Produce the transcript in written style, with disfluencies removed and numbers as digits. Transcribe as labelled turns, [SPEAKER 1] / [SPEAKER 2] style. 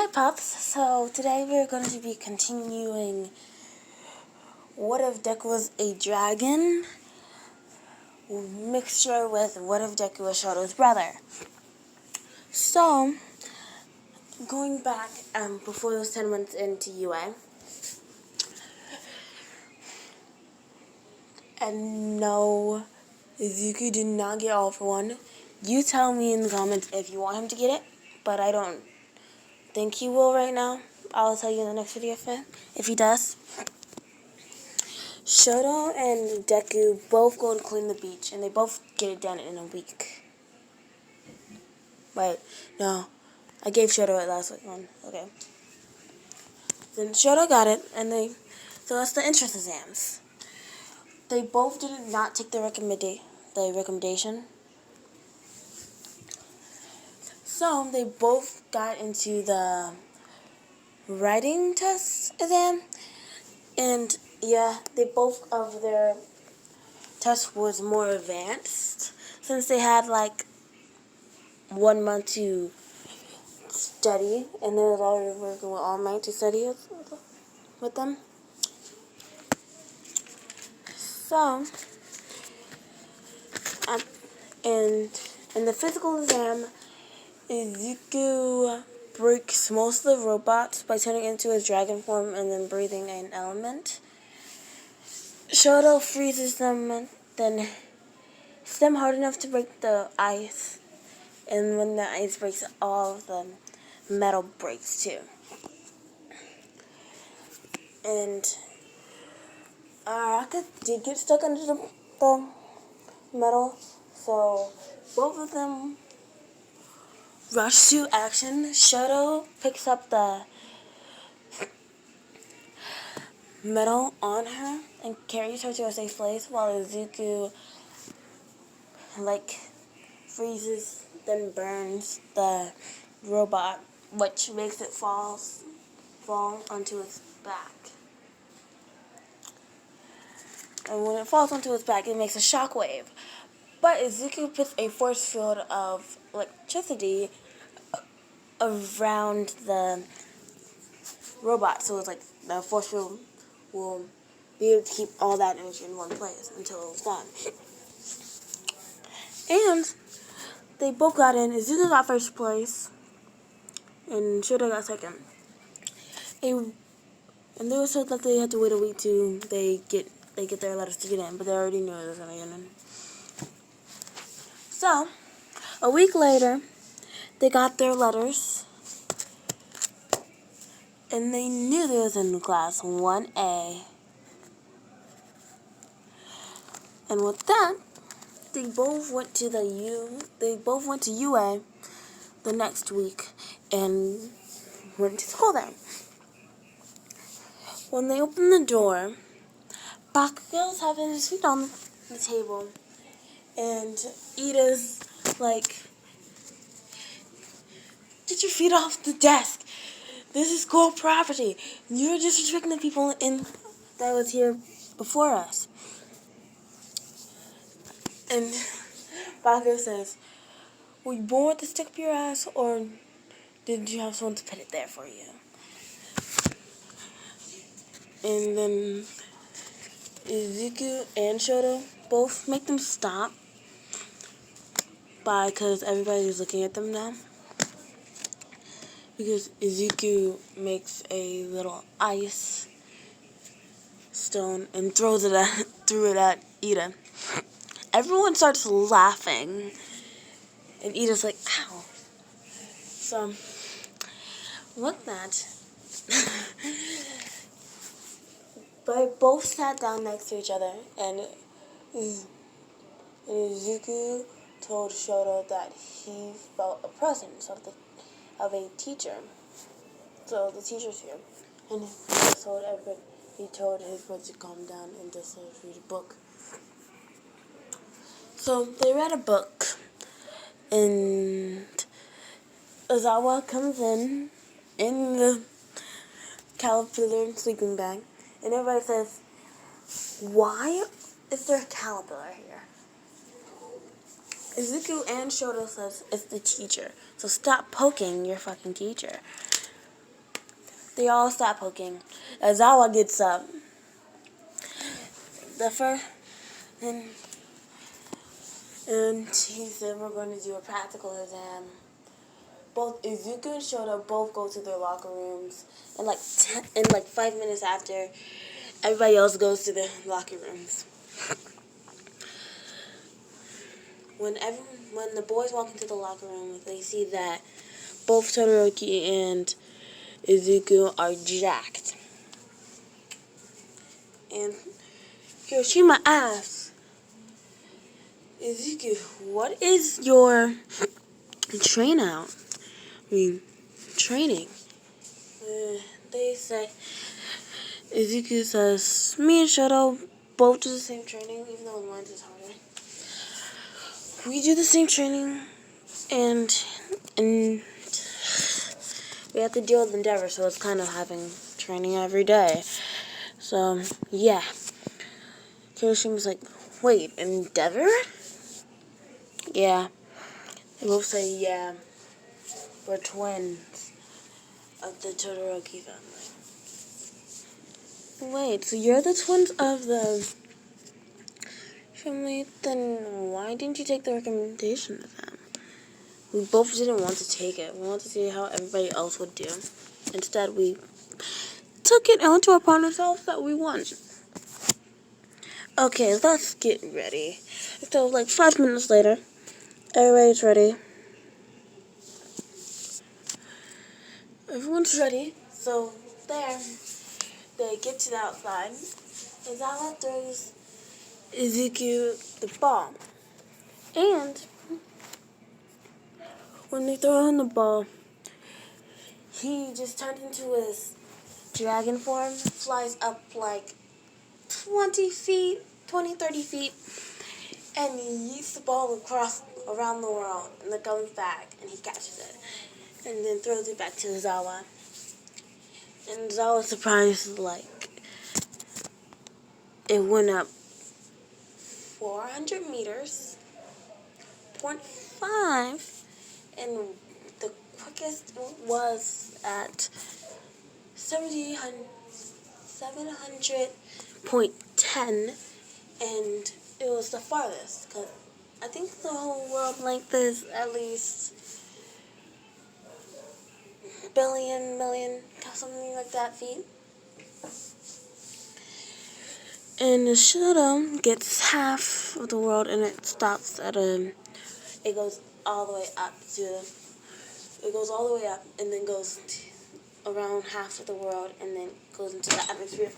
[SPEAKER 1] my pups, so today we're going to be continuing What If Deku Was a Dragon mixture with What If Deku Was Shoto's brother. So, going back before those 10 months into UA, and no, Izuku did not get all for one. You tell me in the comments if you want him to get it, but I don't think he will right now. I'll tell you in the next video if he does. Shoto and Deku both go and clean the beach, and they both get it done in a week. Wait, no. I gave Shoto it last week. Okay. Then Shoto got it, and so that's the entrance exams. They both did not take the recommendation. So, they both got into the writing test exam, and yeah, they both of their test was more advanced since they had like 1 month to study, and they was already working with all night to study with them. So, and in the physical exam, Izuku breaks most of the robots by turning into his dragon form and then breathing an element. Shoto freezes them, then hits them hard enough to break the ice. And when the ice breaks, all of the metal breaks too. And Araka did get stuck under the metal, so both of them rush to action. Shoto picks up the metal on her and carries her to a safe place, while Izuku freezes, then burns the robot, which makes it fall onto its back. And when it falls onto its back, it makes a shockwave. But Izuku puts a force field of electricity around the robot, so it's like the force field will be able to keep all that energy in one place until it's gone. And they both got in. Izuku got first place, and Shoto got second. And they were said that they had to wait a week till they get their letters to get in, but they already knew it was gonna get in. So, a week later, they got their letters, and they knew they was in class 1A. And with that, they both went to UA the next week and went to school there. When they opened the door, Bakugo's having his feet on the table, and Ida's like, "Get your feet off the desk. This is school property. You're disrespecting the people that was here before us." And Bakugo says, "Were you born with the stick up your ass, or did you have someone to put it there for you?" And then Izuku and Shoto both make them stop because everybody's looking at them now. Because Izuku makes a little ice stone and threw it at Ida. Everyone starts laughing, and Ida's like, "Ow." So, with that, they both sat down next to each other, and Izuku told Shoto that he felt a presence of a teacher. So the teacher's here, and he told his brother to calm down and just read a book. So they read a book, and Ozawa comes in the caterpillar sleeping bag, and everybody says, "Why is there a caterpillar here?" Izuku and Shoto says, "It's the teacher, so stop poking your fucking teacher." They all stop poking. Azawa gets up. The first, and he said we're going to do a practical exam. Both Izuku and Shoto both go to their locker rooms, and like 5 minutes after, everybody else goes to their locker rooms. When the boys walk into the locker room, they see that both Todoroki and Izuku are jacked. And Hiroshima asks, Izuku, what is your training? They say, Izuku says, me and Shoto both do the same training, even though mine is harder. We do the same training, and we have to deal with Endeavor, so it's kind of having training every day. So, yeah. Kiroshima's like, wait, Endeavor? Yeah. They both say, yeah. We're twins of the Todoroki family. Wait, so you're the twins of the family? Then why didn't you take the recommendation of them? We both didn't want to take it. We wanted to see how everybody else would do. Instead, we took it onto upon ourselves that we won. Okay, let's get ready. So, 5 minutes later, everybody's ready. Everyone's ready. So, they get to the outside. Izawa throws Izuku the ball. And when they throw him the ball, he just turns into his dragon form, flies up 20, 30 feet, and he yeets the ball around the world, and then comes back, and he catches it, and then throws it back to Zawa. And Zawa's surprised, it went up 400 meters, 0.5, and the quickest was at 700.10, and it was the farthest, because I think the whole world length is at least million, something like that feet. And the shuttle gets half of the world, and it stops at it goes all the way up, and then goes around half of the world, and then goes into the atmosphere.